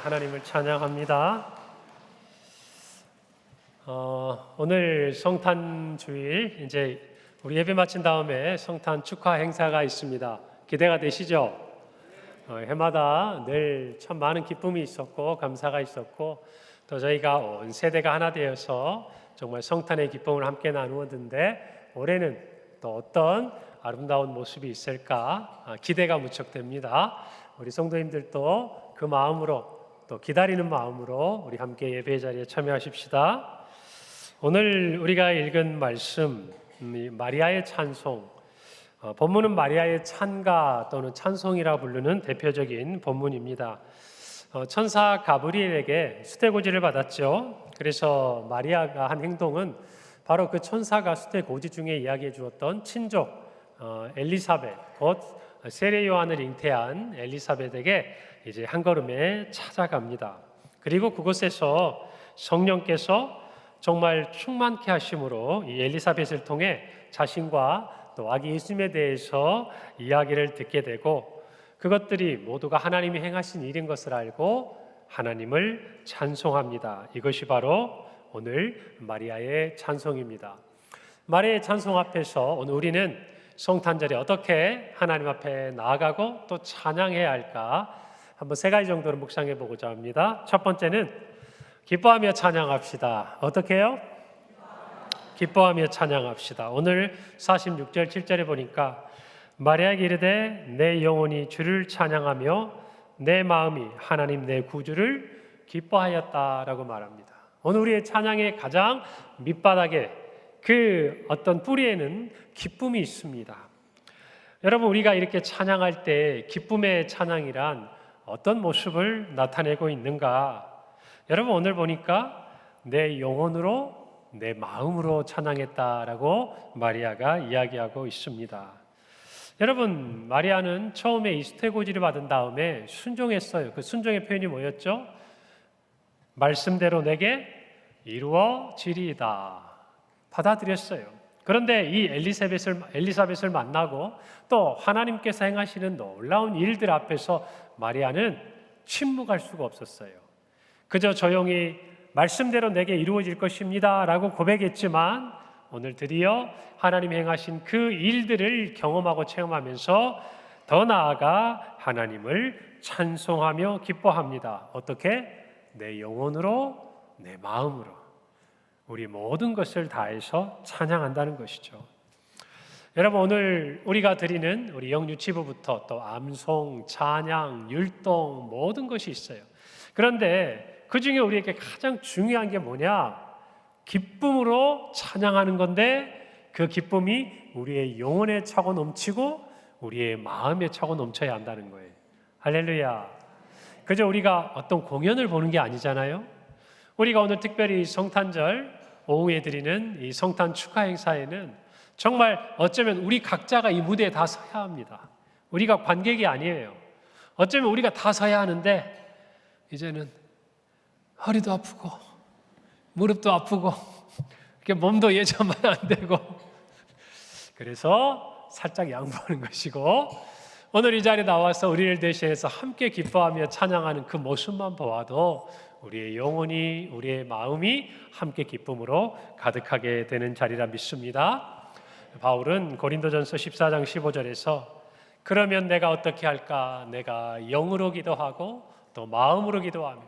하나님을 찬양합니다. 오늘 성탄 주일, 이제 우리 예배 마친 다음에 성탄 축하 행사가 있습니다. 기대가 되시죠? 해마다 늘 참 많은 기쁨이 있었고 감사가 있었고, 또 저희가 온 세대가 하나 되어서 정말 성탄의 기쁨을 함께 나누었는데, 올해는 또 어떤 아름다운 모습이 있을까 기대가 무척 됩니다. 우리 성도님들도 그 마음으로, 또 기다리는 마음으로 우리 함께 예배 자리에 참여하십시다. 오늘 우리가 읽은 말씀, 마리아의 찬송, 본문은 마리아의 찬가 또는 찬송이라 부르는 대표적인 본문입니다. 천사 가브리엘에게 수태고지를 받았죠. 그래서 마리아가 한 행동은 바로 그 천사가 수태고지 중에 이야기해 주었던 친족 엘리사벳, 곧 세례 요한을 잉태한 엘리사벳에게 이제 한 걸음에 찾아갑니다. 그리고 그곳에서 성령께서 정말 충만케 하심으로 이 엘리사벳을 통해 자신과 또 아기 예수님에 대해서 이야기를 듣게 되고, 그것들이 모두가 하나님이 행하신 일인 것을 알고 하나님을 찬송합니다. 이것이 바로 오늘 마리아의 찬송입니다. 마리아의 찬송 앞에서 오늘 우리는 성탄절에 어떻게 하나님 앞에 나아가고 또 찬양해야 할까 한번 세 가지 정도로 묵상해 보고자 합니다. 첫 번째는 기뻐하며 찬양합시다. 어떻게 해요? 기뻐하며 찬양합시다. 오늘 46절 7절에 보니까 마리아에게 이르되 내 영혼이 주를 찬양하며 내 마음이 하나님 내 구주를 기뻐하였다라고 말합니다. 오늘 우리의 찬양의 가장 밑바닥에 그 어떤 뿌리에는 기쁨이 있습니다. 여러분, 우리가 이렇게 찬양할 때 기쁨의 찬양이란 어떤 모습을 나타내고 있는가? 여러분, 오늘 보니까 내 영혼으로 내 마음으로 찬양했다라고 마리아가 이야기하고 있습니다. 여러분, 마리아는 처음에 이 수태고지를 받은 다음에 순종했어요. 그 순종의 표현이 뭐였죠? 말씀대로 내게 이루어지리이다. 받아들였어요. 그런데 이 엘리사벳을 만나고 또 하나님께서 행하시는 놀라운 일들 앞에서 마리아는 침묵할 수가 없었어요. 그저 조용히 말씀대로 내게 이루어질 것입니다 라고 고백했지만, 오늘 드디어 하나님이 행하신 그 일들을 경험하고 체험하면서 더 나아가 하나님을 찬송하며 기뻐합니다. 어떻게? 내 영혼으로, 내 마음으로, 우리 모든 것을 다해서 찬양한다는 것이죠. 여러분, 오늘 우리가 드리는 우리 영유치부부터 또 암송, 찬양, 율동 모든 것이 있어요. 그런데 그 중에 우리에게 가장 중요한 게 뭐냐? 기쁨으로 찬양하는 건데, 그 기쁨이 우리의 영혼에 차고 넘치고 우리의 마음에 차고 넘쳐야 한다는 거예요. 할렐루야. 그저 우리가 어떤 공연을 보는 게 아니잖아요. 우리가 오늘 특별히 성탄절 오후에 드리는 이 성탄 축하 행사에는 정말 어쩌면 우리 각자가 이 무대에 다 서야 합니다. 우리가 관객이 아니에요. 어쩌면 우리가 다 서야 하는데, 이제는 허리도 아프고 무릎도 아프고 몸도 예전만 안 되고, 그래서 살짝 양보하는 것이고, 오늘 이 자리에 나와서 우리를 대신해서 함께 기뻐하며 찬양하는 그 모습만 보아도 우리의 영혼이, 우리의 마음이 함께 기쁨으로 가득하게 되는 자리라 믿습니다. 바울은 고린도전서 14장 15절에서 그러면 내가 어떻게 할까? 내가 영으로 기도하고 또 마음으로 기도하며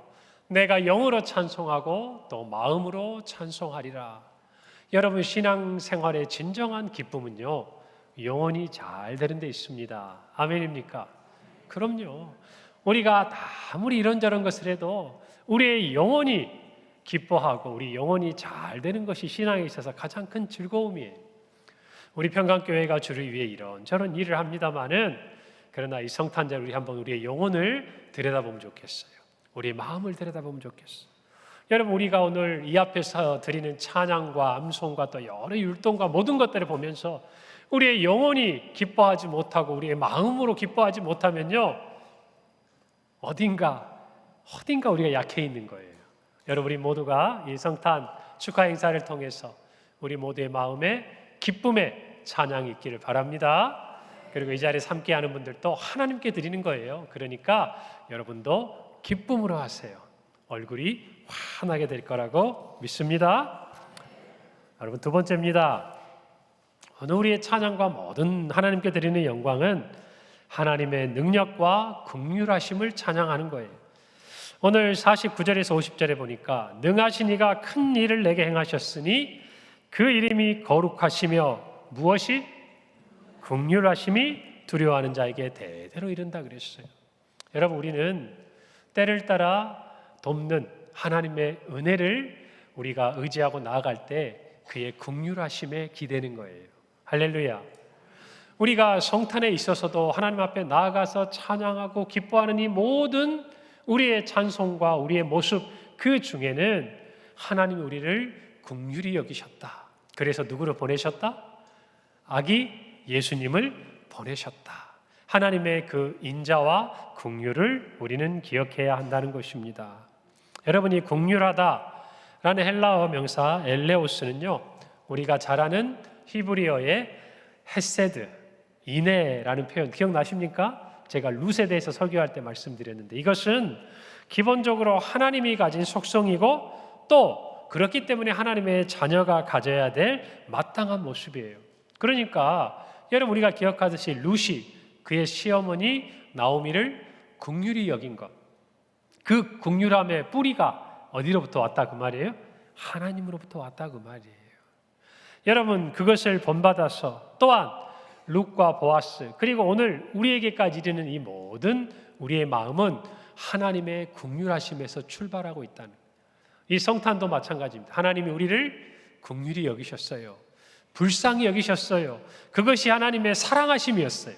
내가 영으로 찬송하고 또 마음으로 찬송하리라. 여러분, 신앙생활의 진정한 기쁨은요, 영혼이 잘 되는 데 있습니다. 아멘입니까? 그럼요. 우리가 아무리 이런저런 것을 해도 우리의 영혼이 기뻐하고 우리 영혼이 잘 되는 것이 신앙에 있어서 가장 큰 즐거움이에요. 우리 평강교회가 주를 위해 이런저런 일을 합니다마는, 그러나 이 성탄절 우리 한번 우리의 영혼을 들여다보면 좋겠어요. 우리의 마음을 들여다보면 좋겠어요. 여러분, 우리가 오늘 이 앞에서 드리는 찬양과 암송과 또 여러 율동과 모든 것들을 보면서 우리의 영혼이 기뻐하지 못하고 우리의 마음으로 기뻐하지 못하면요, 어딘가 우리가 약해 있는 거예요. 여러분, 우리 모두가 이 성탄 축하 행사를 통해서 우리 모두의 마음에 기쁨의 찬양이 있기를 바랍니다. 그리고 이 자리에 함께하는 분들도 하나님께 드리는 거예요. 그러니까 여러분도 기쁨으로 하세요. 얼굴이 환하게 될 거라고 믿습니다. 여러분, 두 번째입니다. 오늘 우리의 찬양과 모든 하나님께 드리는 영광은 하나님의 능력과 긍휼하심을 찬양하는 거예요. 오늘 49절에서 50절에 보니까 능하신 이가 큰 일을 내게 행하셨으니 그 이름이 거룩하시며 무엇이? 긍휼하심이 두려워하는 자에게 대대로 이른다 그랬어요. 여러분, 우리는 때를 따라 돕는 하나님의 은혜를 우리가 의지하고 나아갈 때 그의 긍휼하심에 기대는 거예요. 할렐루야. 우리가 성탄에 있어서도 하나님 앞에 나아가서 찬양하고 기뻐하는 이 모든 우리의 찬송과 우리의 모습, 그 중에는 하나님이 우리를 긍휼히 여기셨다. 그래서 누구를 보내셨다? 아기 예수님을 보내셨다. 하나님의 그 인자와 긍휼을 우리는 기억해야 한다는 것입니다. 여러분이 긍휼하다라는 헬라어 명사 엘레오스는요, 우리가 잘 아는 히브리어의 헤세드, 인애라는 표현 기억나십니까? 제가 룻에 대해서 설교할 때 말씀드렸는데, 이것은 기본적으로 하나님이 가진 속성이고 또 그렇기 때문에 하나님의 자녀가 가져야 될 마땅한 모습이에요. 그러니까 여러분, 우리가 기억하듯이 룻이 그의 시어머니 나오미를 긍휼히 여긴 것, 그 긍휼함의 뿌리가 어디로부터 왔다 그 말이에요? 하나님으로부터 왔다 그 말이에요. 여러분, 그것을 본받아서 또한 룻과 보아스, 그리고 오늘 우리에게까지 이르는 이 모든 우리의 마음은 하나님의 긍휼하심에서 출발하고 있다는 거예요. 이 성탄도 마찬가지입니다. 하나님이 우리를 긍휼히 여기셨어요. 불쌍히 여기셨어요. 그것이 하나님의 사랑하심이었어요.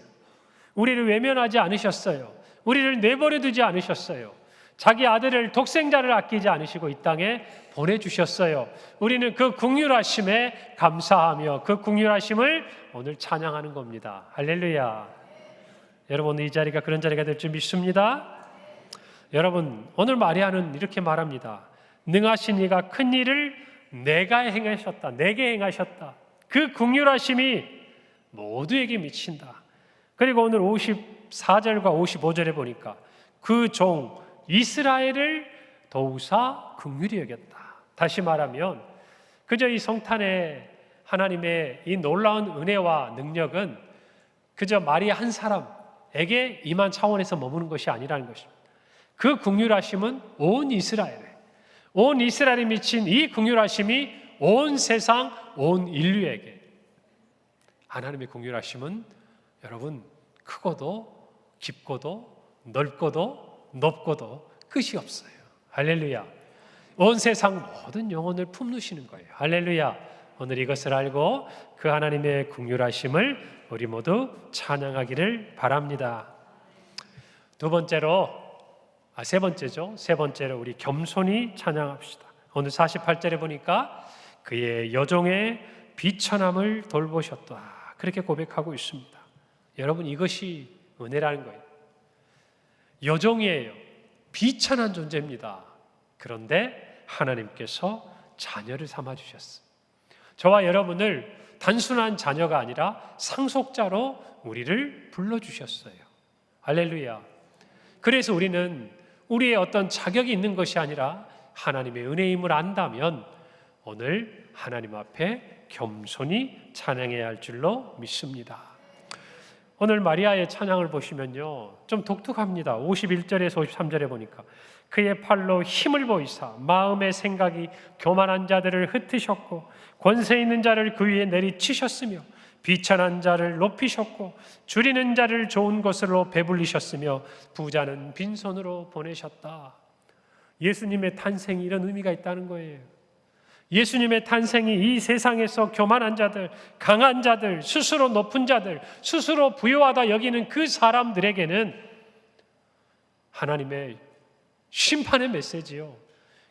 우리를 외면하지 않으셨어요. 우리를 내버려 두지 않으셨어요. 자기 아들을 독생자를 아끼지 않으시고 이 땅에 보내주셨어요. 우리는 그 긍휼하심에 감사하며 그 긍휼하심을 오늘 찬양하는 겁니다. 할렐루야. 여러분, 오늘 이 자리가 그런 자리가 될 줄 믿습니다. 여러분, 오늘 마리아는 이렇게 말합니다. 능하신 이가 큰 일을 내가 행하셨다. 내게 행하셨다. 그 긍휼하심이 모두에게 미친다. 그리고 오늘 54절과 55절에 보니까 그 종 이스라엘을 도우사 긍휼히 여겼다. 다시 말하면 그저 이 성탄의 하나님의 이 놀라운 은혜와 능력은 그저 마리아 한 사람에게 임한 차원에서 머무는 것이 아니라는 것입니다. 그 긍휼하심은 온 이스라엘에 미친 이 긍휼하심이 온 세상, 온 인류에게, 하나님의 긍휼하심은 여러분 크고도 깊고도 넓고도 높고도 끝이 없어요. 할렐루야. 온 세상 모든 영혼을 품누시는 거예요. 할렐루야. 오늘 이것을 알고 그 하나님의 긍휼하심을 우리 모두 찬양하기를 바랍니다. 세 번째로 우리 겸손히 찬양합시다. 오늘 48절에 보니까 그의 여종의 비천함을 돌보셨다. 그렇게 고백하고 있습니다. 여러분, 이것이 은혜라는 거예요. 여종이에요. 비천한 존재입니다. 그런데 하나님께서 자녀를 삼아주셨어요. 저와 여러분을 단순한 자녀가 아니라 상속자로 우리를 불러주셨어요. 할렐루야. 그래서 우리는 우리의 어떤 자격이 있는 것이 아니라 하나님의 은혜임을 안다면 오늘 하나님 앞에 겸손히 찬양해야 할 줄로 믿습니다. 오늘 마리아의 찬양을 보시면요, 좀 독특합니다. 51절에서 53절에 보니까 그의 팔로 힘을 보이사 마음의 생각이 교만한 자들을 흩으셨고 권세 있는 자를 그 위에 내리치셨으며 비천한 자를 높이셨고 줄이는 자를 좋은 것으로 배불리셨으며 부자는 빈손으로 보내셨다. 예수님의 탄생이 이런 의미가 있다는 거예요. 예수님의 탄생이 이 세상에서 교만한 자들, 강한 자들, 스스로 높은 자들, 스스로 부유하다 여기는 그 사람들에게는 하나님의 심판의 메시지요.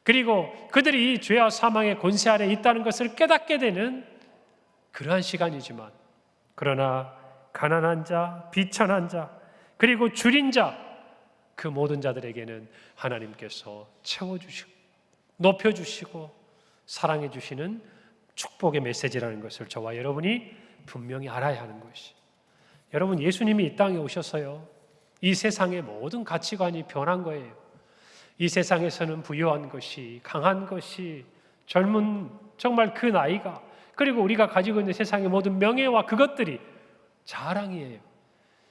그리고 그들이 이 죄와 사망의 권세 아래 있다는 것을 깨닫게 되는 그러한 시간이지만, 그러나 가난한 자, 비천한 자, 그리고 줄인 자, 그 모든 자들에게는 하나님께서 채워주시고 높여주시고 사랑해 주시는 축복의 메시지라는 것을 저와 여러분이 분명히 알아야 하는 것이, 여러분, 예수님이 이 땅에 오셔서요, 이 세상의 모든 가치관이 변한 거예요. 이 세상에서는 부유한 것이, 강한 것이, 젊은 정말 그 나이가, 그리고 우리가 가지고 있는 세상의 모든 명예와 그것들이 자랑이에요.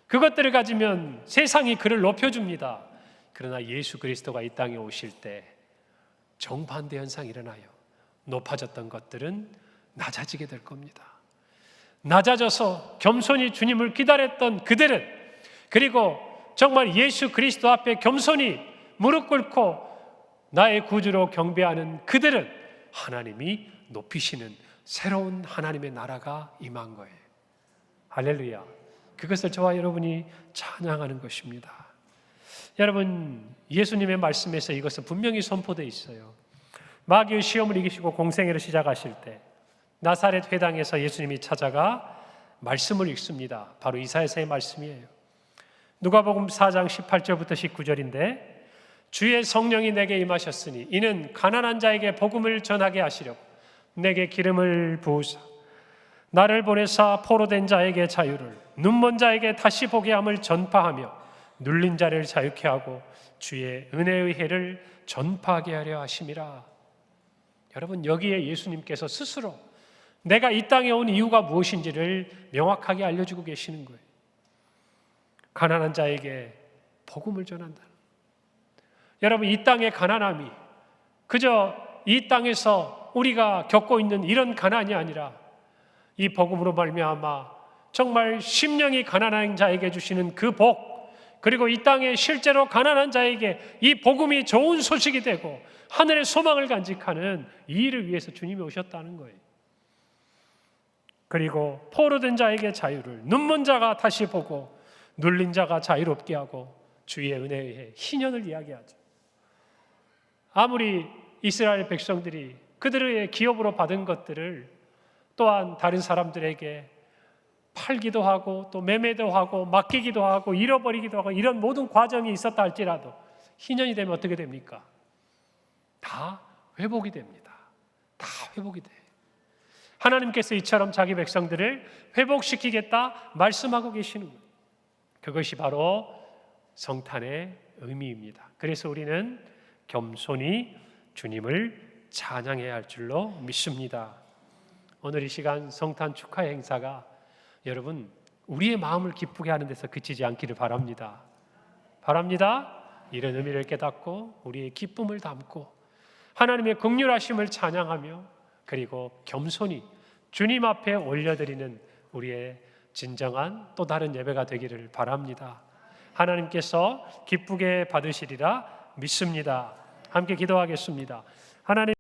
그것들을 가지면 세상이 그를 높여줍니다. 그러나 예수 그리스도가 이 땅에 오실 때 정반대 현상이 일어나요. 높아졌던 것들은 낮아지게 될 겁니다. 낮아져서 겸손히 주님을 기다렸던 그들은, 그리고 정말 예수 그리스도 앞에 겸손히 무릎 꿇고 나의 구주로 경배하는 그들은 하나님이 높이시는 새로운 하나님의 나라가 임한 거예요. 할렐루야. 그것을 저와 여러분이 찬양하는 것입니다. 여러분, 예수님의 말씀에서 이것은 분명히 선포되어 있어요. 마귀의 시험을 이기시고 공생애를 시작하실 때 나사렛 회당에서 예수님이 찾아가 말씀을 읽습니다. 바로 이사야서의 말씀이에요. 누가복음 4장 18절부터 19절인데, 주의 성령이 내게 임하셨으니 이는 가난한 자에게 복음을 전하게 하시려고 내게 기름을 부으사 나를 보내사 포로된 자에게 자유를, 눈먼 자에게 다시 보게 함을 전파하며 눌린 자를 자유케 하고 주의 은혜의 해를 전파하게 하려 하심이라. 여러분, 여기에 예수님께서 스스로 내가 이 땅에 온 이유가 무엇인지를 명확하게 알려주고 계시는 거예요. 가난한 자에게 복음을 전한다. 여러분, 이 땅의 가난함이 그저 이 땅에서 우리가 겪고 있는 이런 가난이 아니라 이 복음으로 말미암아 정말 심령이 가난한 자에게 주시는 그 복, 그리고 이 땅에 실제로 가난한 자에게 이 복음이 좋은 소식이 되고 하늘의 소망을 간직하는 이 일을 위해서 주님이 오셨다는 거예요. 그리고 포로된 자에게 자유를, 눈먼 자가 다시 보고 눌린 자가 자유롭게 하고 주의 은혜의 희년을 이야기하죠. 아무리 이스라엘 백성들이 그들의 기업으로 받은 것들을 또한 다른 사람들에게 팔기도 하고 또 매매도 하고 맡기기도 하고 잃어버리기도 하고 이런 모든 과정이 있었다 할지라도 희년이 되면 어떻게 됩니까? 다 회복이 됩니다. 다 회복이 돼요. 하나님께서 이처럼 자기 백성들을 회복시키겠다 말씀하고 계시는 거예요. 그것이 바로 성탄의 의미입니다. 그래서 우리는 겸손히 주님을 찬양해야 할 줄로 믿습니다. 오늘 이 시간 성탄 축하 행사가 여러분 우리의 마음을 기쁘게 하는 데서 그치지 않기를 바랍니다. 이런 의미를 깨닫고 우리의 기쁨을 담고 하나님의 긍휼하심을 찬양하며 그리고 겸손히 주님 앞에 올려드리는 우리의 진정한 또 다른 예배가 되기를 바랍니다. 하나님께서 기쁘게 받으시리라 믿습니다. 함께 기도하겠습니다. 하나님